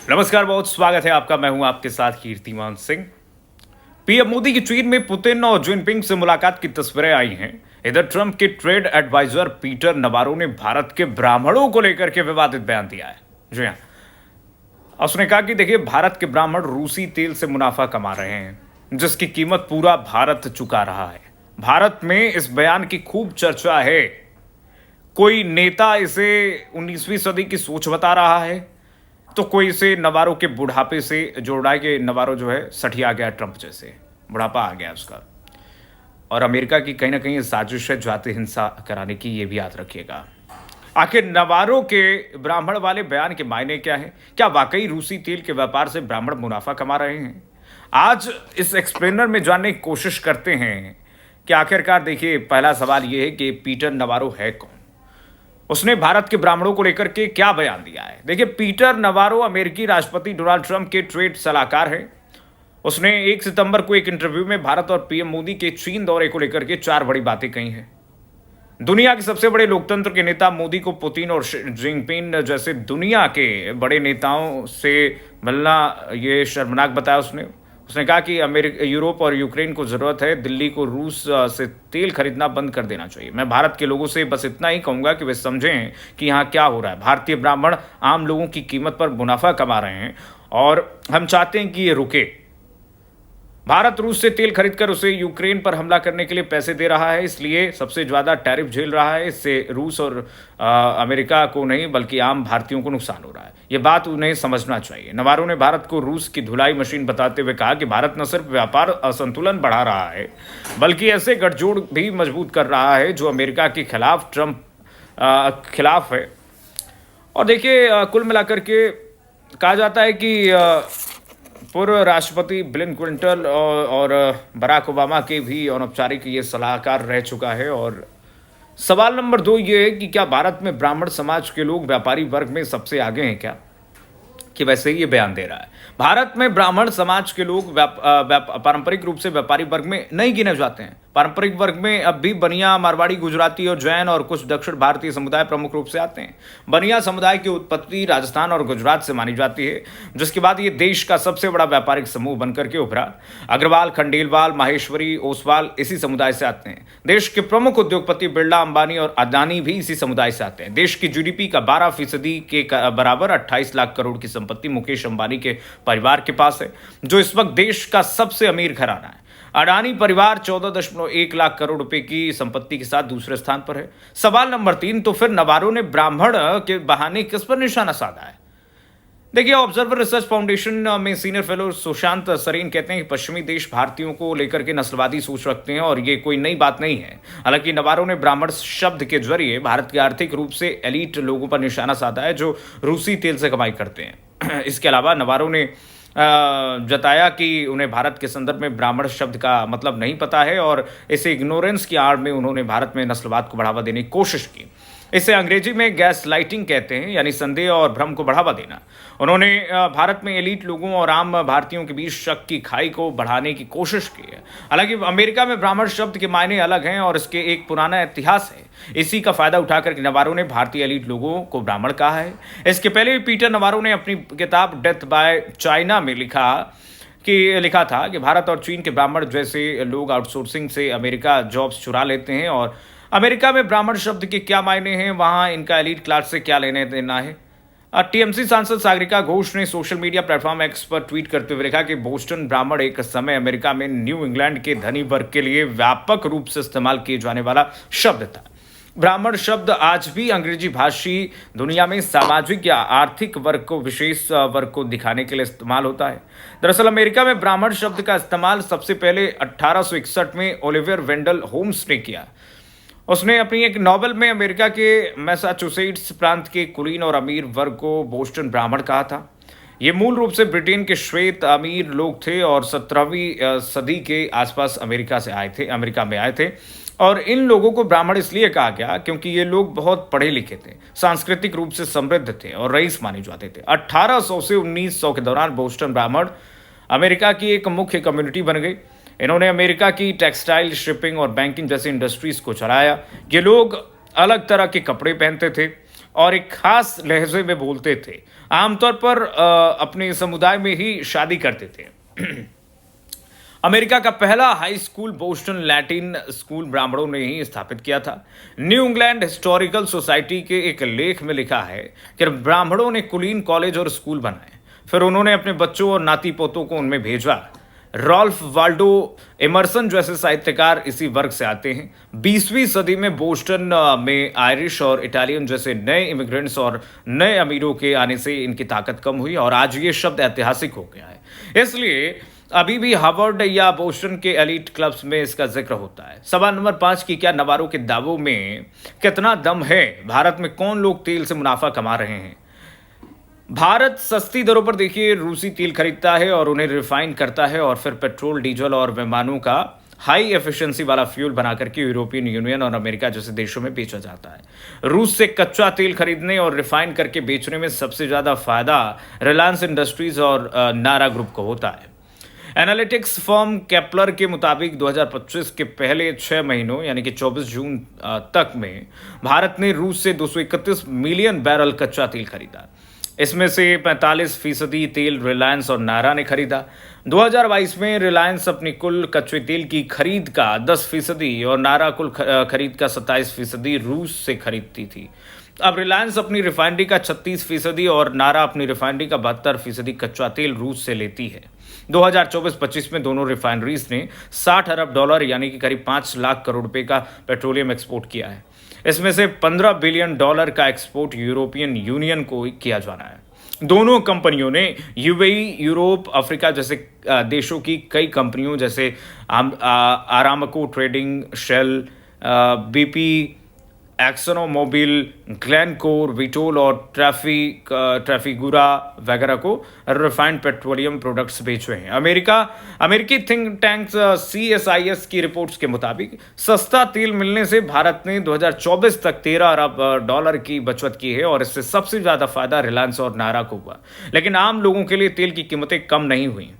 नमस्कार, बहुत स्वागत है आपका। मैं हूं आपके साथ कीर्तिमान सिंह। पीएम मोदी की चीन में पुतिन और जिनपिंग से मुलाकात की तस्वीरें आई हैं। इधर ट्रंप के ट्रेड एडवाइजर पीटर नवारो ने भारत के ब्राह्मणों को लेकर के विवादित बयान दिया है। जी हाँ, उसने कहा कि देखिए, भारत के ब्राह्मण रूसी तेल से मुनाफा कमा रहे हैं, जिसकी कीमत पूरा भारत चुका रहा है। भारत में इस बयान की खूब चर्चा है। कोई नेता इसे 19वीं सदी की सोच बता रहा है, तो कोई इसे नवारो के बुढ़ापे से जोड़ रहा है कि नवारो जो है सठिया गया, ट्रंप जैसे बुढ़ापा आ गया उसका। और अमेरिका की कहीं ना कहीं साजिश है जाति हिंसा कराने की, ये भी याद रखिएगा। आखिर नवारो के ब्राह्मण वाले बयान के मायने क्या है? क्या वाकई रूसी तेल के व्यापार से ब्राह्मण मुनाफा कमा रहे हैं? आज इस एक्सप्लेनर में जानने की कोशिश करते हैं कि आखिरकार देखिए, पहला सवाल यह है कि पीटर नवारो है कौन, उसने भारत के ब्राह्मणों को लेकर के क्या बयान दिया है। देखिए, पीटर नवारो अमेरिकी राष्ट्रपति डोनाल्ड ट्रंप के ट्रेड सलाहकार हैं। उसने 1 सितंबर को एक इंटरव्यू में भारत और पीएम मोदी के चीन दौरे को लेकर के 4 बड़ी बातें कही हैं। दुनिया के सबसे बड़े लोकतंत्र के नेता मोदी को पुतिन और जिनपिंग जैसे दुनिया के बड़े नेताओं से मिलना ये शर्मनाक बताया उसने। उसने कहा कि अमेरिका, यूरोप और यूक्रेन को जरूरत है, दिल्ली को रूस से तेल खरीदना बंद कर देना चाहिए। मैं भारत के लोगों से बस इतना ही कहूंगा कि वे समझें कि यहाँ क्या हो रहा है। भारतीय ब्राह्मण आम लोगों की कीमत पर मुनाफा कमा रहे हैं और हम चाहते हैं कि ये रुके। भारत रूस से तेल खरीदकर उसे यूक्रेन पर हमला करने के लिए पैसे दे रहा है, इसलिए सबसे ज्यादा टैरिफ झेल रहा है। इससे रूस और अमेरिका को नहीं बल्कि आम भारतीयों को नुकसान हो रहा है। ये बात उन्हें समझना चाहिए। नवारो ने भारत को रूस की धुलाई मशीन बताते हुए कहा कि भारत न सिर्फ व्यापार असंतुलन बढ़ा रहा है, बल्कि ऐसे गठजोड़ भी मजबूत कर रहा है जो अमेरिका के खिलाफ, ट्रंप खिलाफ है। और देखिए, कुल मिलाकर के कहा जाता है कि पूर्व राष्ट्रपति बिल क्लिंटन और बराक ओबामा के भी अनौपचारिक ये सलाहकार रह चुका है। और सवाल नंबर 2 ये है कि क्या भारत में ब्राह्मण समाज के लोग व्यापारी वर्ग में सबसे आगे हैं क्या, कि वैसे ही ये बयान दे रहा है। भारत में ब्राह्मण समाज के लोग पारंपरिक रूप से व्यापारी वर्ग में नहीं गिने जाते हैं। पारंपरिक वर्ग में अब भी बनिया, मारवाड़ी, गुजराती और जैन और कुछ दक्षिण भारतीय समुदाय प्रमुख रूप से आते हैं। बनिया समुदाय की उत्पत्ति राजस्थान और गुजरात से मानी जाती है, जिसके बाद ये देश का सबसे बड़ा व्यापारिक समूह बनकर के उभरा। अग्रवाल, खंडेलवाल, माहेश्वरी, ओसवाल इसी समुदाय से आते हैं। देश के प्रमुख उद्योगपति बिरला, अंबानी और अदानी भी इसी समुदाय से आते हैं। देश की जीडीपी का 12% के बराबर 28 लाख करोड़ की संपत्ति मुकेश अंबानी के परिवार के पास है, जो इस वक्त देश का सबसे अमीर घराना है। अडानी परिवार 14.1 लाख करोड़ रुपए की संपत्ति के साथ दूसरे स्थान पर है। सवाल नंबर 3, तो फिर नवारो ने ब्राह्मण के बहाने किस पर निशाना साधा है? देखिए, ऑब्जर्वर रिसर्च फाउंडेशन में सीनियर फेलो सुशांत सरीन कहते हैं कि पश्चिमी देश भारतीयों को लेकर के नस्लवादी सोच रखते हैं और ये कोई नई बात नहीं है। हालांकि नवारो ने ब्राह्मण शब्द के जरिए भारत के आर्थिक रूप से एलीट लोगों पर निशाना साधा है, जो रूसी तेल से कमाई करते हैं। इसके अलावा नवारो ने जताया कि उन्हें भारत के संदर्भ में ब्राह्मण शब्द का मतलब नहीं पता है और इसे इग्नोरेंस की आड़ में उन्होंने भारत में नस्लवाद को बढ़ावा देने की कोशिश की। इसे अंग्रेजी में गैस लाइटिंग कहते हैं, यानी संदेह और भ्रम को बढ़ावा देना। उन्होंने भारत में एलीट लोगों और आम भारतीयों के बीच शक की खाई को बढ़ाने की कोशिश की है। हालांकि अमेरिका में ब्राह्मण शब्द के मायने अलग हैं और इसके एक पुराना इतिहास है। इसी का फायदा उठाकर नवारो ने भारतीय एलीट लोगों को ब्राह्मण कहा है। इसके पहले भी पीटर नवारो ने अपनी किताब डेथ बाय चाइना में लिखा था कि भारत और चीन के ब्राह्मण जैसे लोग आउटसोर्सिंग से अमेरिका जॉब्स चुरा लेते हैं और अमेरिका में ब्राह्मण शब्द के क्या मायने हैं, वहां इनका एलीट क्लास से क्या लेने देना है। टीएमसी सांसद सागरिका घोष ने सोशल मीडिया प्लेटफॉर्म एक्स पर ट्वीट करते हुए लिखा कि बोस्टन ब्राह्मण एक समय अमेरिका में न्यू इंग्लैंड के धनी वर्ग के लिए व्यापक रूप से इस्तेमाल किए जाने वाला शब्द था। ब्राह्मण शब्द आज भी अंग्रेजी भाषी दुनिया में सामाजिक या आर्थिक वर्ग को, विशेष वर्ग को दिखाने के लिए इस्तेमाल होता है। दरअसल अमेरिका में ब्राह्मण शब्द का इस्तेमाल सबसे पहले 1861 में ओलिवर वेंडल होम्स ने किया। उसने अपनी एक नॉवल में अमेरिका के मैसाचुसेट्स प्रांत के कुलीन और अमीर वर्ग को बोस्टन ब्राह्मण कहा था। ये मूल रूप से ब्रिटेन के श्वेत अमीर लोग थे और 17वीं सदी के आसपास अमेरिका में आए थे। और इन लोगों को ब्राह्मण इसलिए कहा गया क्योंकि ये लोग बहुत पढ़े लिखे थे, सांस्कृतिक रूप से समृद्ध थे और रईस माने जाते थे। 1800 से 1900 के दौरान बोस्टन ब्राह्मण अमेरिका की एक मुख्य कम्युनिटी बन गई। इन्होंने अमेरिका की टेक्सटाइल, शिपिंग और बैंकिंग जैसी इंडस्ट्रीज को चलाया। ये लोग अलग तरह के कपड़े पहनते थे, और एक खास लहजे में बोलते थे। आमतौर पर अपने समुदाय में ही शादी करते थे। अमेरिका का पहला high school Boston Latin school ब्राह्मणों ने ही स्थापित किया था। न्यू इंग्लैंड हिस्टोरिकल सोसाइटी के एक लेख में लिखा है कि ब्राह्मणों ने कुलीन कॉलेज और स्कूल बनाए, फिर उन्होंने अपने बच्चों और नाती पोतों को उनमें भेजा। रॉल्फ वाल्डो एमर्सन जैसे साहित्यकार इसी वर्ग से आते हैं। 20वीं सदी में बोस्टन में आयरिश और इटालियन जैसे नए इमिग्रेंट्स और नए अमीरों के आने से इनकी ताकत कम हुई और आज ये शब्द ऐतिहासिक हो गया है। इसलिए अभी भी हार्वर्ड या बोस्टन के एलीट क्लब्स में इसका जिक्र होता है। सवाल नंबर 5 की क्या नवारों के दावों में कितना दम है? भारत में कौन लोग तेल से मुनाफा कमा रहे हैं? भारत सस्ती दरों पर देखिए रूसी तेल खरीदता है और उन्हें रिफाइन करता है और फिर पेट्रोल, डीजल और विमानों का हाई एफिशिएंसी वाला फ्यूल बना करके यूरोपियन यूनियन और अमेरिका जैसे देशों में बेचा जाता है। रूस से कच्चा तेल खरीदने और रिफाइन करके बेचने में सबसे ज्यादा फायदा रिलायंस इंडस्ट्रीज और नारा ग्रुप को होता है। एनालिटिक्स फर्म केपलर के मुताबिक 2025 के पहले 6 महीनों यानी कि 24 जून तक में भारत ने रूस से 231 मिलियन बैरल कच्चा तेल खरीदा। इसमें से 45% तेल रिलायंस और नारा ने खरीदा। 2022 में रिलायंस अपनी कुल कच्चे तेल की खरीद का 10% और नारा कुल खरीद का 27% रूस से खरीदती थी। अब रिलायंस अपनी रिफाइनरी का 36% और नारा अपनी रिफाइनरी का 72% कच्चा तेल रूस से लेती है। 2024-25 में दोनों रिफाइनरीज ने $60 अरब यानी कि करीब 5 लाख करोड़ रुपए का पेट्रोलियम एक्सपोर्ट किया है। इसमें से $15 बिलियन का एक्सपोर्ट यूरोपियन यूनियन को किया जाना है। दोनों कंपनियों ने यूएई, यूरोप, अफ्रीका जैसे देशों की कई कंपनियों जैसे Aramco trading, Shell, BP, Exxon Mobil, Glencore, Vitol और ट्रैफिगुरा वगैरह को रिफाइंड पेट्रोलियम प्रोडक्ट्स बेच रहे हैं। अमेरिकी थिंक टैंक CSIS की रिपोर्ट्स के मुताबिक सस्ता तेल मिलने से भारत ने 2024 तक $13 अरब की बचत की है और इससे सबसे ज्यादा फायदा रिलायंस और नारा को हुआ। लेकिन आम लोगों के लिए तेल की कीमतें कम नहीं हुई।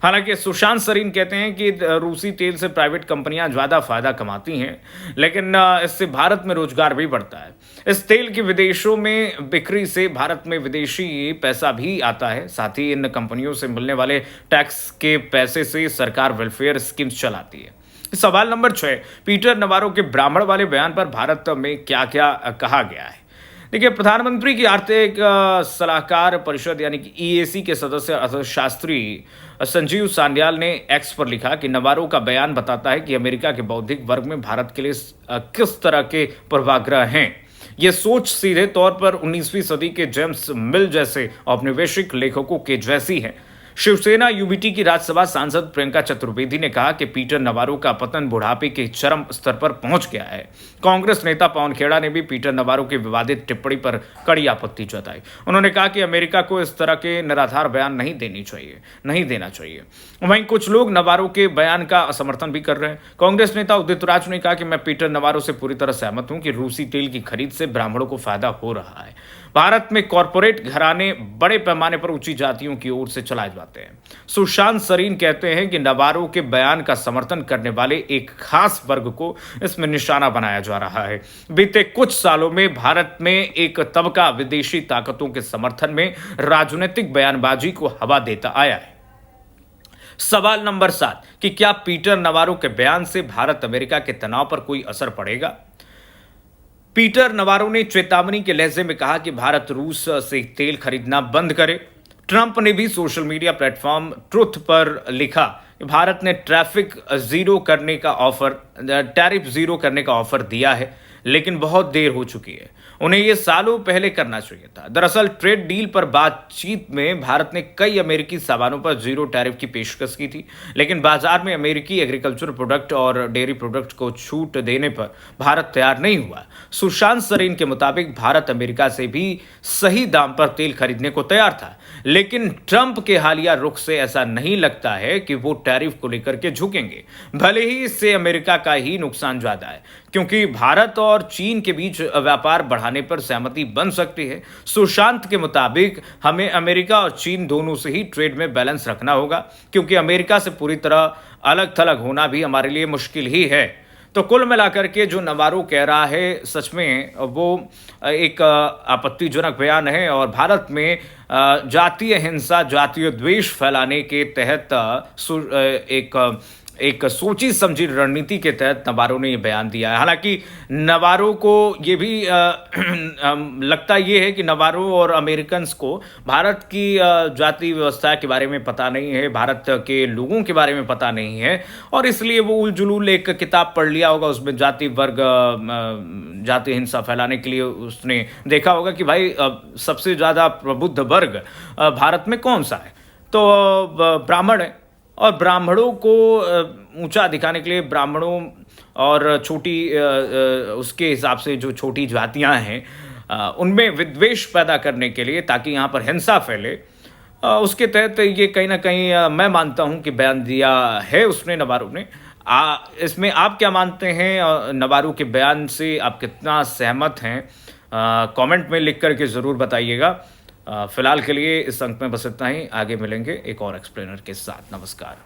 हालांकि सुशांत सरीन कहते हैं कि रूसी तेल से प्राइवेट कंपनियां ज्यादा फायदा कमाती हैं, लेकिन इससे भारत में रोजगार भी बढ़ता है। इस तेल की विदेशों में बिक्री से भारत में विदेशी पैसा भी आता है। साथ ही इन कंपनियों से मिलने वाले टैक्स के पैसे से सरकार वेलफेयर स्कीम्स चलाती है। सवाल नंबर 6, पीटर नवारो के ब्राह्मण वाले बयान पर भारत में क्या क्या कहा गया है? देखिए, प्रधानमंत्री की आर्थिक सलाहकार परिषद यानी कि EAC के सदस्य अर्थशास्त्री संजीव सान्याल ने एक्स पर लिखा कि नवारो का बयान बताता है कि अमेरिका के बौद्धिक वर्ग में भारत के लिए किस तरह के पूर्वाग्रह हैं। यह सोच सीधे तौर पर 19वीं सदी के जेम्स मिल जैसे औपनिवेशिक लेखकों के जैसी है। शिवसेना UBT की राज्यसभा सांसद प्रियंका चतुर्वेदी ने कहा कि पीटर नवारो का पतन बुढ़ापे के चरम स्तर पर पहुंच गया है। कांग्रेस नेता पवन खेड़ा ने भी पीटर नवारो की विवादित टिप्पणी पर कड़ी आपत्ति जताई। उन्होंने कहा कि अमेरिका को इस तरह के निराधार बयान नहीं देना चाहिए। वहीं कुछ लोग नवारो के बयान का समर्थन भी कर रहे हैं। कांग्रेस नेता उदित राज ने कहा कि मैं पीटर नवारो से पूरी तरह सहमत हूं कि रूसी तेल की खरीद से ब्राह्मणों को फायदा हो रहा है। भारत में कॉरपोरेट घराने बड़े पैमाने पर ऊंची जातियों की ओर से चलाए जाते हैं। सुशांत सरीन कहते हैं कि नवारो के बयान का समर्थन करने वाले एक खास वर्ग को इसमें निशाना बनाया जा रहा है। बीते कुछ सालों में भारत में एक तबका विदेशी ताकतों के समर्थन में राजनीतिक बयानबाजी को हवा देता आया है। सवाल नंबर 7 कि क्या पीटर नवारो के बयान से भारत अमेरिका के तनाव पर कोई असर पड़ेगा? पीटर नवारो ने चेतावनी के लहजे में कहा कि भारत रूस से तेल खरीदना बंद करे। ट्रंप ने भी सोशल मीडिया प्लेटफॉर्म ट्रुथ पर लिखा कि भारत ने टैरिफ जीरो करने का ऑफर दिया है, लेकिन बहुत देर हो चुकी है। उन्हें यह सालों पहले करना चाहिए था। दरअसल ट्रेड डील पर बातचीत में भारत ने कई अमेरिकी सामानों पर जीरो टैरिफ की पेशकश की थी, लेकिन बाजार में अमेरिकी एग्रीकल्चर प्रोडक्ट और डेयरी प्रोडक्ट को छूट देने पर भारत तैयार नहीं हुआ। सुशांत सरीन के मुताबिक भारत अमेरिका से भी सही दाम पर तेल खरीदने को तैयार था, लेकिन ट्रंप के हालिया रुख से ऐसा नहीं लगता है कि वो टैरिफ को लेकर के झुकेंगे। भले ही इससे अमेरिका का ही नुकसान ज्यादा है, क्योंकि भारत और चीन के बीच व्यापार बढ़ाने पर सहमति बन सकती है। सुशांत के मुताबिक हमें अमेरिका और चीन दोनों से ही ट्रेड में बैलेंस रखना होगा, क्योंकि अमेरिका से पूरी तरह अलग थलग होना भी हमारे लिए मुश्किल ही है। तो कुल मिलाकर के जो नवारो कह रहा है, सच में वो एक आपत्तिजनक बयान है और भारत में जातीय हिंसा, जातीय द्वेष फैलाने के तहत एक सोची समझी रणनीति के तहत नवारो ने ये बयान दिया है। हालांकि नवारो को ये भी लगता ये है कि नवारो और अमेरिकन्स को भारत की जाति व्यवस्था के बारे में पता नहीं है, भारत के लोगों के बारे में पता नहीं है और इसलिए वो उलझुलूल एक किताब पढ़ लिया होगा, उसमें जाति वर्ग जाति हिंसा फैलाने के लिए उसने देखा होगा कि भाई सबसे ज़्यादा प्रबुद्ध वर्ग भारत में कौन सा है, तो ब्राह्मण है और ब्राह्मणों को ऊंचा दिखाने के लिए ब्राह्मणों और छोटी उसके हिसाब से जो छोटी जातियां हैं उनमें विद्वेष पैदा करने के लिए, ताकि यहाँ पर हिंसा फैले, उसके तहत ये कहीं ना कहीं मैं मानता हूँ कि बयान दिया है उसने, नवारो ने। इसमें आप क्या मानते हैं? नवारो के बयान से आप कितना सहमत हैं? कमेंट में लिख करके ज़रूर बताइएगा। फिलहाल के लिए इस अंक में बस इतना ही, आगे मिलेंगे एक और एक्सप्लेनर के साथ। नमस्कार।